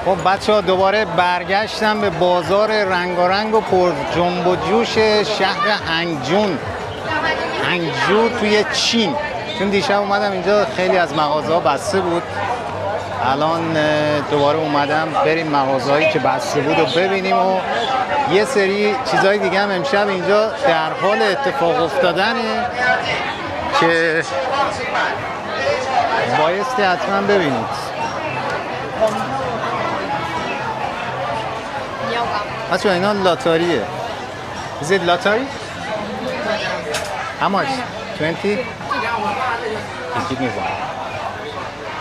خب بچه ها دوباره برگشتم به بازار رنگارنگ و پر جنب و جوش شهر هنگجو توی چین. چون دیشب اومدم اینجا خیلی از مغازه ها بسته بود. الان دوباره اومدم بریم مغازه‌هایی که بسته بود و ببینیم و یه سری چیزهای دیگه هم امشب اینجا در حال اتفاق افتادنه که بایستی حتما ببینید. بچه اینا لاتاریه. Is it lottery? How much? 20? You give me one.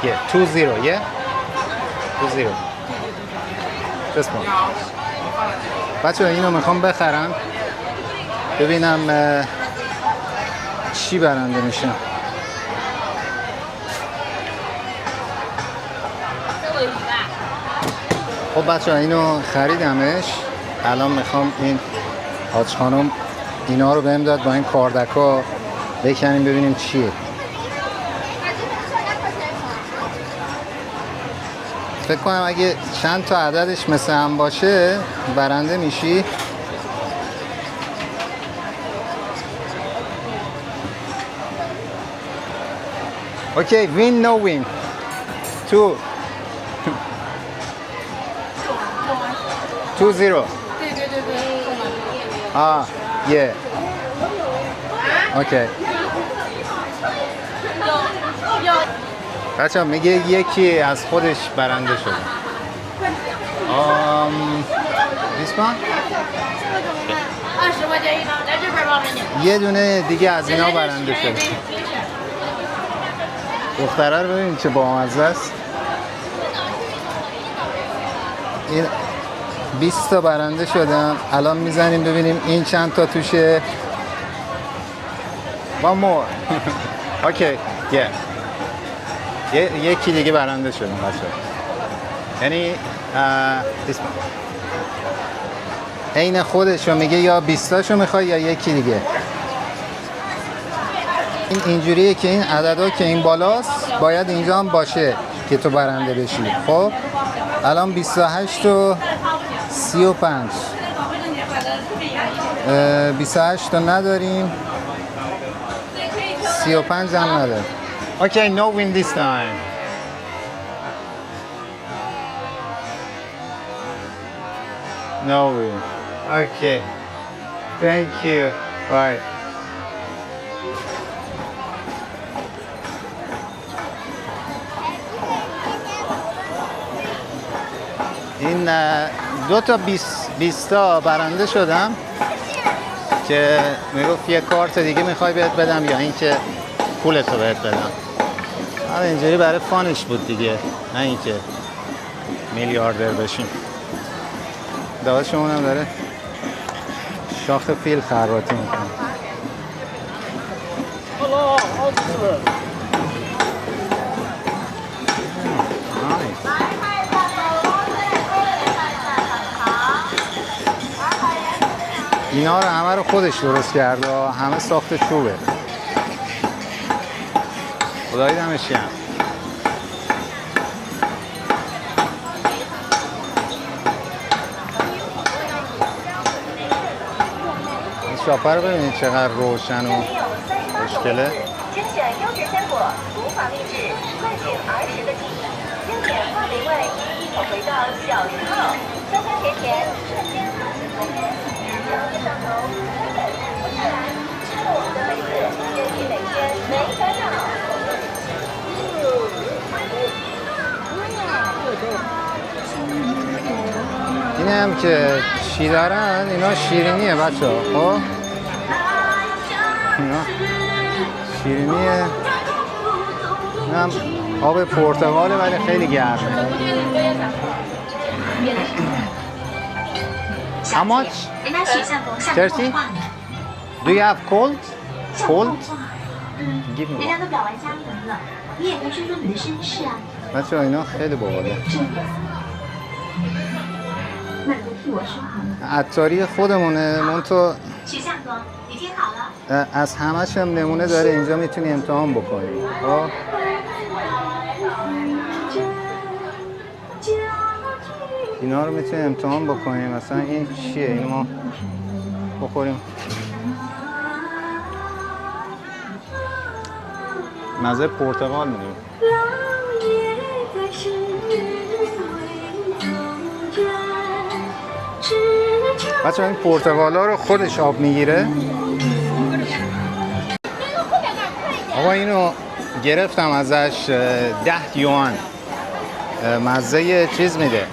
Yeah, 2-0, yeah? 2-0. Just one. بچه اینو میخوام بخرم ببینم چی برنده میشه. خب بچه اینو خریدمش. الان میخوام این حاج خانم اینا رو بهم داد با این کاردکا بکنیم ببینیم چیه. فکر کنم اگه چند تا عددش مثل هم باشه برنده میشی. اوکی win no win 2 2-0. 对。啊 yeah اوکی. بچه میگه یکی از خودش برنده شده. this one یه دونه دیگه از اینا برنده شده. دختره رو ببین چه بامزه است. این 20 تا برنده شدم. الان میزنیم ببینیم این چند تا توشه. one more. اوکی یکی دیگه برنده شدم بچه. یعنی عین خودشو میگه یا 20 تاشو میخوای یا یکی دیگه. این اینجوریه که این عددا که این بالاست باید اینجا هم باشه که تو برنده بشی. خب الان 28 و 35 28 تا نداریم 35 هم نداریم. Okay, no win this time. No win. Okay. Thank you. Bye. این دو تا 20 تا برنده شدم که میگفت یه کارت دیگه میخوای بهت بدم یا اینکه پولتو بهت بدم. اینجوری برای فانش بود دیگه، نه اینکه میلیاردر بشیم. داداشمون هم داره شاخ فیل خرباتی میکنه. اینا رو همه رو خودش درست کرده، همه ساخت چوبه. خدایی دمش گرم. این شاپه رو ببینید چقدر روشن و خوشگله. این هم که چی دارن اینا شیرینیه بچه ها. خب اینا شیرینیه. این هم آب پرتقاله ولی خیلی گرمه. How much? 30? Do you have cold? Cold? Give me one. بچه ها اینا خیلی باحاله. عطاری خودمونه. من تو از همش هم نمونه داره. اینجا میتونی امتحان بکنی. اینا رو میتونیم امتحان بکنیم. مثلا این چیه؟ این ما بخوریم. مزه پرتقال میدیم. بچه این پرتقال ها رو خودش آب میگیره. آقا اینو گرفتم ازش 10 یوان. مزه چیز میده،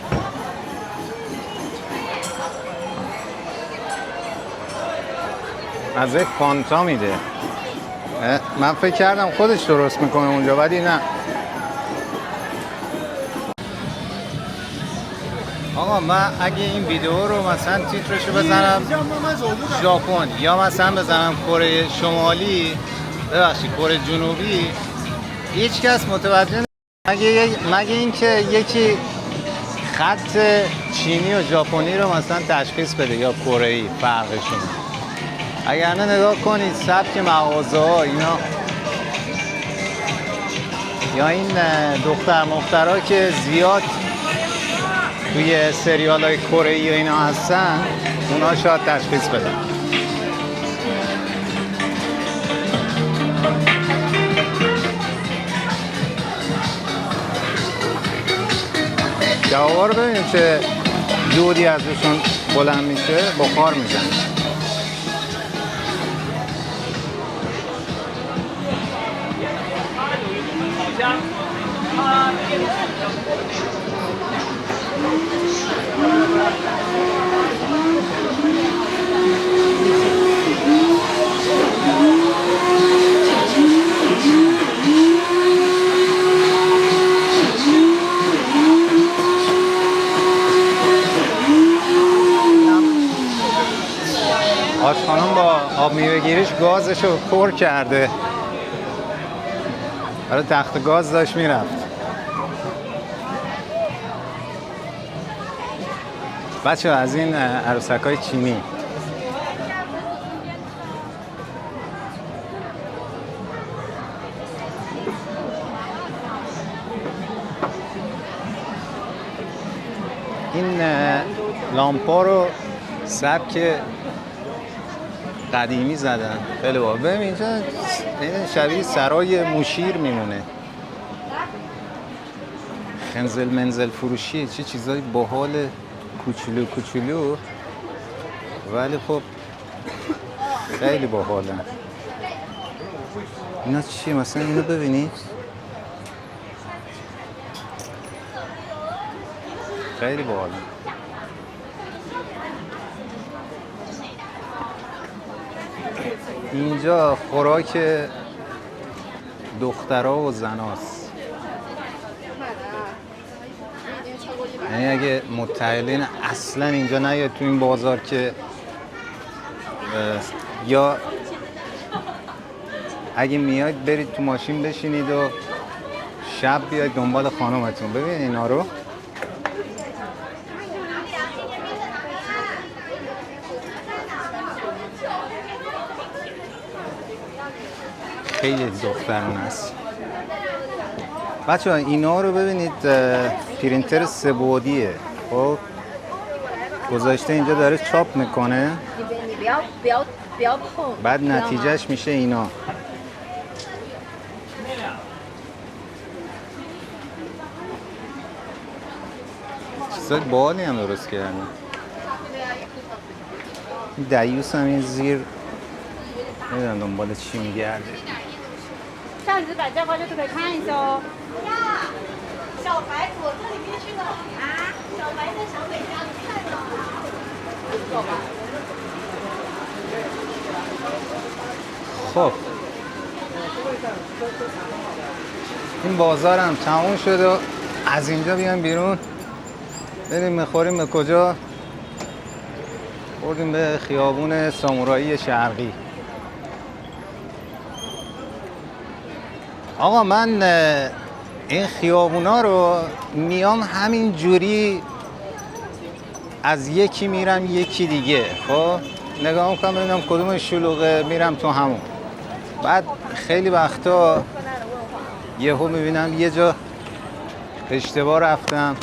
مزه فانتا میده. من فکر کردم خودش درست میکنه اونجا، ولی نه. آقا من اگه این ویدیو رو مثلا تیترشو بزنم ژاپن یا مثلا بزنم کره شمالی، ببخشید کره جنوبی، هیچ کس متوجه مگه اینکه یکی خط چینی و ژاپنی رو مثلا تشخیص بده یا کره‌ای فرقشون. اگر نه نگاه کنید سبک مغازه‌ها اینا، یا این دختر مخترها که زیاد توی سریال‌های کره‌ای و اینا هستن، اونا شاید تشخیص بدن. جوابا رو ببینیم چه دودی ازشون بلند میشه، بخار میزنه. آج خانم با آب میوه گیریش گازش رو پر کرده. برای تخت گاز داشت میرفت. بچه از این عروسک های چینی این لامپا رو سبک قدیمی زدن. خیلی باحال. ببین اینجا این شبیه سرای مشیر میمونه. خنزل منزل فروشیه، چه چیزای باحال کوچولو کوچولو، ولی خب خیلی باحالن. اینا چیه؟ مثلا اینو ببینید، خیلی باحالن. اینجا خوراک دخترها و زناست. یعنی اگه متعلین اصلا اینجا نیاد تو این بازار که یا اگه میاد برید تو ماشین بشینید و شب بیاید دنبال خانومتون. ببین اینا رو، خیلی دختران است. بچه ها اینا رو ببینید، پرینتر سه‌بعدیه. خب گذاشته اینجا داره چاپ میکنه، بعد نتیجهش میشه اینا. چیزای باحالی هم درست کردن. دیوس هم این زیر نمیدونم دنبال چی میگرده. 这样子摆在花就可以看一下哦。小白左这里面去了啊，小白在小北家里看了。خب این بازارم تموم شد و از اینجا بیام بیرون بریم میخوریم به کجا؟ بردیم به خیابون سامورایی شرقی. آقا من این خیابونا رو میام همین جوری از یکی میرم یکی دیگه. خب نگاه میکنم ببینم کدوم شلوغه، میرم تو همون. بعد خیلی وقتا یهو میبینم یه جا اشتباه رفتم،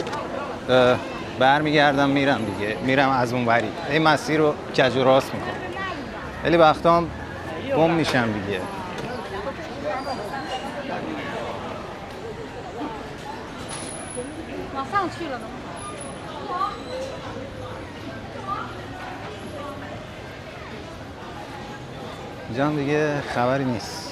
برمیگردم میرم دیگه، میرم از اون وری این مسیر رو کج و راست میکنم. ولی وقتا هم گم میشم دیگه. 往上去了呢。 اینجا هم دیگه خبری نیست.